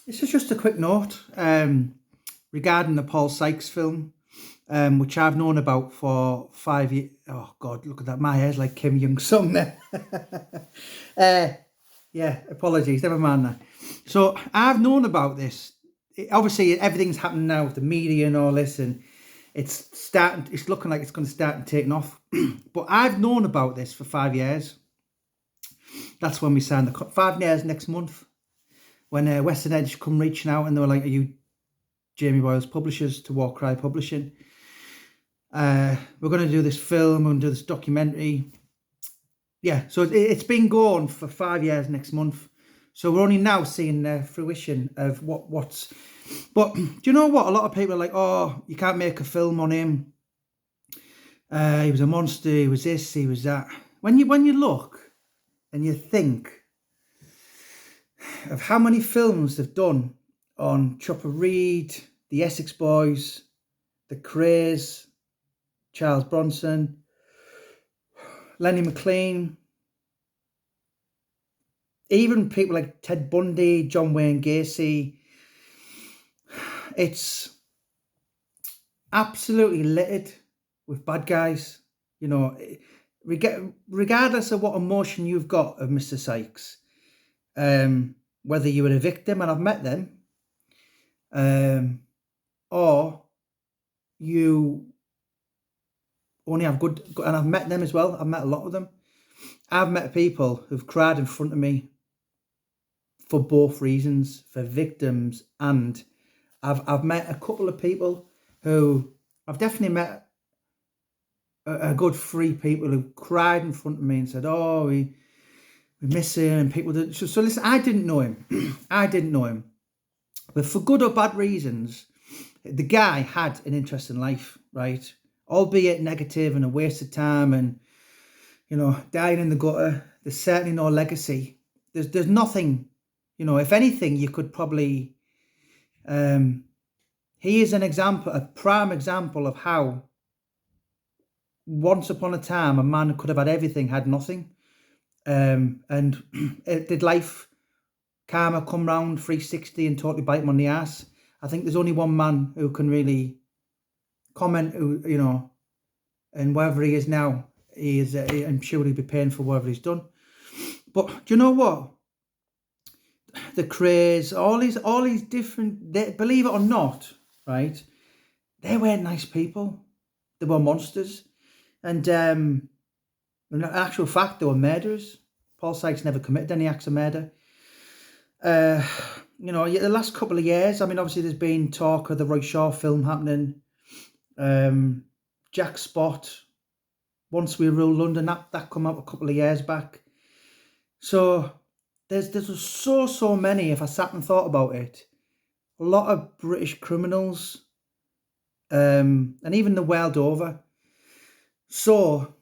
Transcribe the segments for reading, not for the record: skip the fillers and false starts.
This is just a quick note regarding the Paul Sykes film, which I've known about for 5 years. Oh God, look at that! My hair's like Kim Jong Sung there. uh, yeah, apologies. Never mind that. So I've known about this. Obviously, everything's happening now with the media and all this, and it's starting. It's looking like it's going to start and taking off. But I've known about this for 5 years. That's when we signed the 5 years next month. When Western Edge come reaching out and they were like, "Are you Jamie Boyle's publishers to War Cry Publishing? We're going to do this film, we're going to do this documentary." Yeah, so it's been going for 5 years next month. So we're only now seeing the fruition of what's. But do you know what? A lot of people are like, "Oh, you can't make a film on him. He was a monster. He was this. He was that." When you look and you think of how many films they've done on Chopper Reed, the Essex Boys, the Craze, Charles Bronson, Lenny McLean, even people like Ted Bundy, John Wayne Gacy. It's absolutely littered with bad guys. You know, regardless of what emotion you've got of Mr. Sykes, whether you were a victim, and I've met them, or you only have good, and I've met them as well. I've met a lot of them. I've met people who've cried in front of me for both reasons, for victims, and I've met a couple of people who I've definitely met a good 3 people who cried in front of me and said, "Oh, we miss him," and people did. So listen, I didn't know him. I didn't know him, but for good or bad reasons, the guy had an interesting life, right? Albeit negative and a waste of time, and dying in the gutter. There's certainly no legacy. There's nothing. If anything, you could probably. He is an example, a prime example of how once upon a time a man could have had everything, had nothing. And did life karma come round 360 and totally bite him on the ass? I think there's only one man who can really comment, and wherever he is now, he is. I'm sure he'll be paying for whatever he's done. But do you know what? The Craze, all these different. Believe it or not, right? They weren't nice people. They were monsters, and in actual fact, they were murderers. Paul Sykes never committed any acts of murder. The last couple of years, I mean, obviously there's been talk of the Roy Shaw film happening. Jack Spot, Once We Rule London, that come out a couple of years back. So there's so many, if I sat and thought about it, a lot of British criminals, and even the world over. So,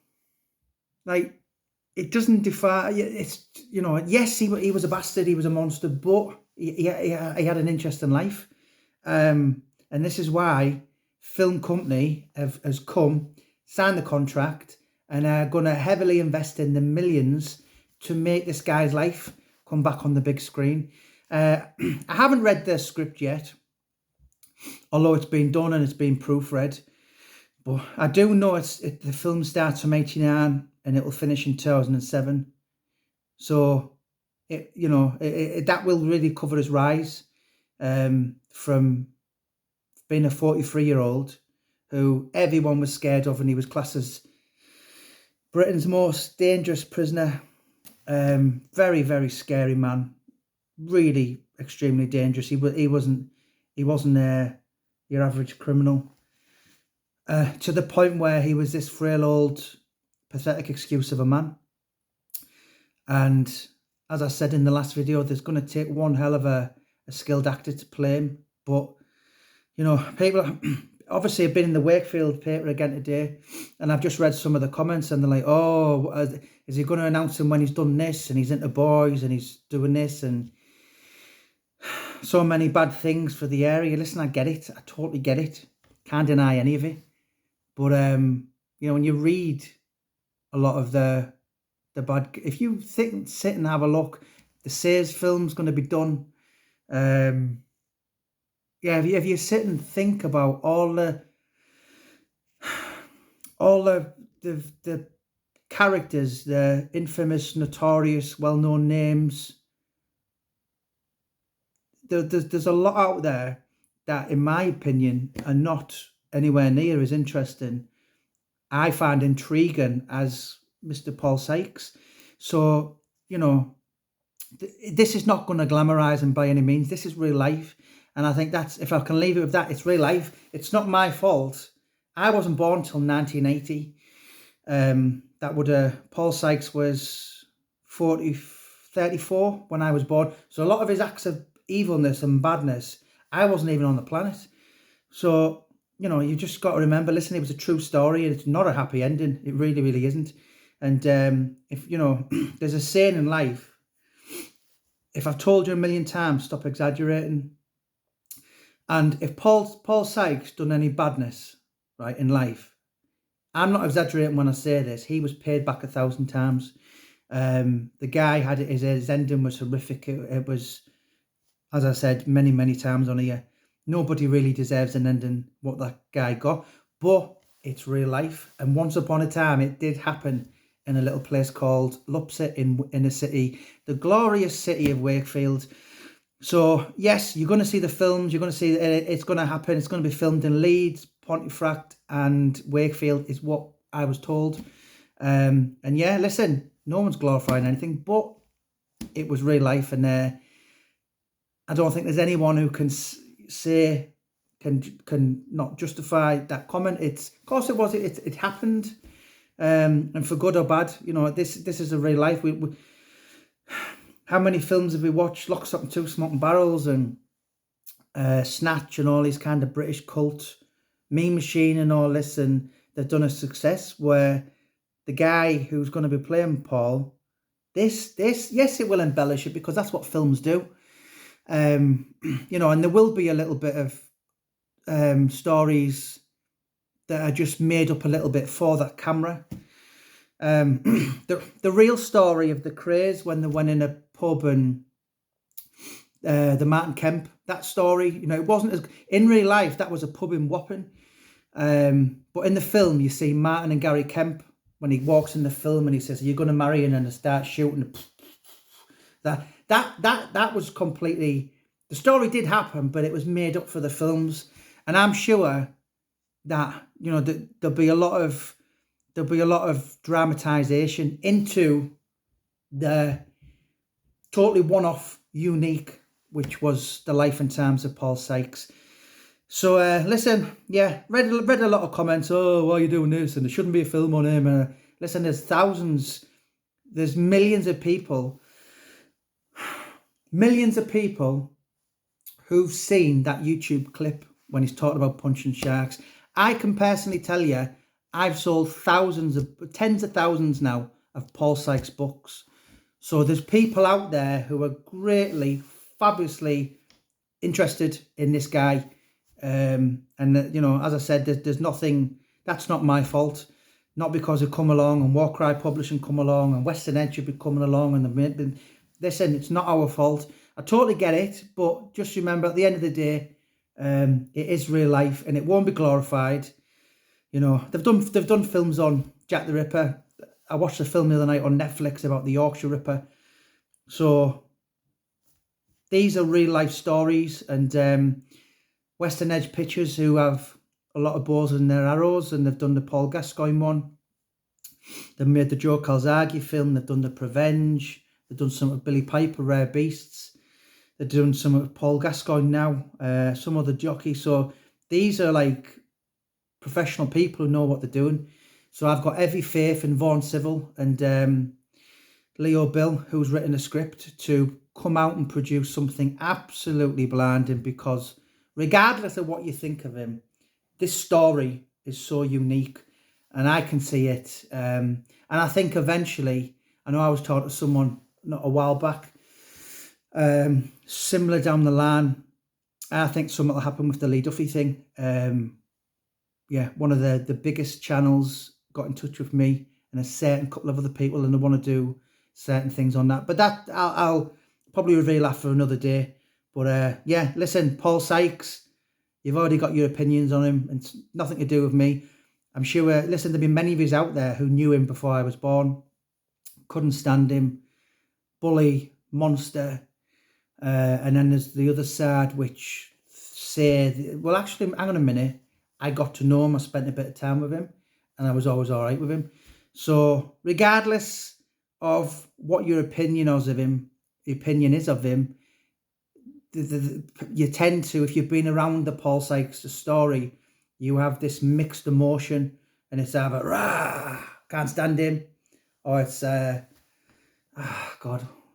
like, it doesn't defy. It's yes, he was a bastard, he was a monster, but he had an interesting life, and this is why film company has come, signed the contract, and are going to heavily invest in the millions to make this guy's life come back on the big screen. I haven't read the script yet, although it's been done and it's been proofread. But I do know the film starts from 1989 and it will finish in 2007. So that will really cover his rise from being a 43-year-old who everyone was scared of, and he was classed as Britain's most dangerous prisoner. Very, very scary man. Really extremely dangerous. He wasn't your average criminal. To the point where he was this frail old pathetic excuse of a man. And as I said in the last video, there's going to take one hell of a skilled actor to play him. But people obviously have been in the Wakefield paper again today, and I've just read some of the comments, and they're like, "Oh, is he going to announce him when he's done this, and he's into boys, and he's doing this, and so many bad things for the area?" Listen, I get it. I totally get it. Can't deny any of it. But when you read a lot of the bad, if you sit and have a look, the Sayers film's going to be done. Um, yeah, if you sit and think about all the characters, the infamous, notorious, well-known names, there's a lot out there that, in my opinion, are not anywhere near as interesting. I find intriguing as Mr. Paul Sykes. So, you know, this is not going to glamorize him by any means. This is real life. And I think that's, if I can leave it with that, it's real life. It's not my fault. I wasn't born till 1980. Paul Sykes was 34 when I was born. So a lot of his acts of evilness and badness, I wasn't even on the planet. So, you know, you just got to remember, listen, it was a true story and it's not a happy ending. It really, really isn't. And if, you know, there's a saying in life, if I've told you a million times, stop exaggerating. And if Paul Sykes done any badness, right, in life, I'm not exaggerating when I say this, he was paid back 1,000 times. The guy had his ending was horrific. It was, as I said many, many times on here, nobody really deserves an ending what that guy got, but it's real life. And once upon a time, it did happen in a little place called Lupset in a city, the glorious city of Wakefield. So yes, you're going to see the films. You're going to see it's going to happen. It's going to be filmed in Leeds, Pontefract, and Wakefield, is what I was told. And yeah, listen, no one's glorifying anything, but it was real life, and I don't think there's anyone who can say can not justify that comment. It's, of course it was. It happened, and for good or bad, you know, this is a real life. We how many films have we watched? Lock, Stock and Two Smoking Barrels and Snatch and all these kind of British cult, Mean Machine and all this, and they've done a success where the guy who's going to be playing Paul, this, yes, it will embellish it because that's what films do. You know, and there will be a little bit of stories that are just made up a little bit for that camera. The real story of the craze when they went in a pub and the Martin Kemp, that story, you know, it wasn't as in real life. That was a pub in Wapping, but in the film you see Martin and Gary Kemp when he walks in the film and he says, "Are you going to marry?" And then they start shooting. That was completely, the story did happen, but it was made up for the films. And I'm sure that, you know, there'll be a lot of dramatization into the totally one-off, unique, which was the life and times of Paul Sykes. So listen, yeah, read a lot of comments. Oh, why are you doing this? And there shouldn't be a film on him. Listen, there's millions of people who've seen that YouTube clip when he's talking about punching sharks. I can personally tell you, I've sold tens of thousands now of Paul Sykes books. So there's people out there who are greatly, fabulously interested in this guy. And, you know, as I said, there's nothing, that's not my fault. Not because they come along and War Cry Publishing come along and Western Edge should be coming along and listen, it's not our fault. I totally get it, but just remember at the end of the day, it is real life and it won't be glorified. You know, they've done films on Jack the Ripper. I watched a film the other night on Netflix about the Yorkshire Ripper. So these are real life stories, and Western Edge Pictures, who have a lot of bows in their arrows, and they've done the Paul Gascoigne one. They've made the Joe Calzaghe film. They've done the Prevenge. They've done some of Billy Piper, Rare Beasts. They're doing some of Paul Gascoigne now, some other jockey. So these are like professional people who know what they're doing. So I've got every faith in Vaughan Civil and Leo Bill, who's written a script, to come out and produce something absolutely blinding, because regardless of what you think of him, this story is so unique and I can see it. And I think eventually, I know I was talking to someone not a while back, similar down the line, I think something will happen with the Lee Duffy thing. Yeah, one of the biggest channels got in touch with me and a certain couple of other people, and they want to do certain things on that. But that I'll probably reveal after another day. But yeah, listen, Paul Sykes, you've already got your opinions on him, and it's nothing to do with me. I'm sure, listen, there've been many of us out there who knew him before I was born, couldn't stand him, bully, monster. And then there's the other side, which say, well, actually, hang on a minute. I got to know him. I spent a bit of time with him, and I was always all right with him. So regardless of what your opinion is of him, you tend to, if you've been around the Paul Sykes story, you have this mixed emotion, and it's either rah, can't stand him, or it's God,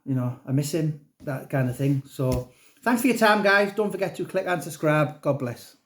I miss him, that kind of thing. So thanks for your time, guys. Don't forget to click and subscribe. God bless.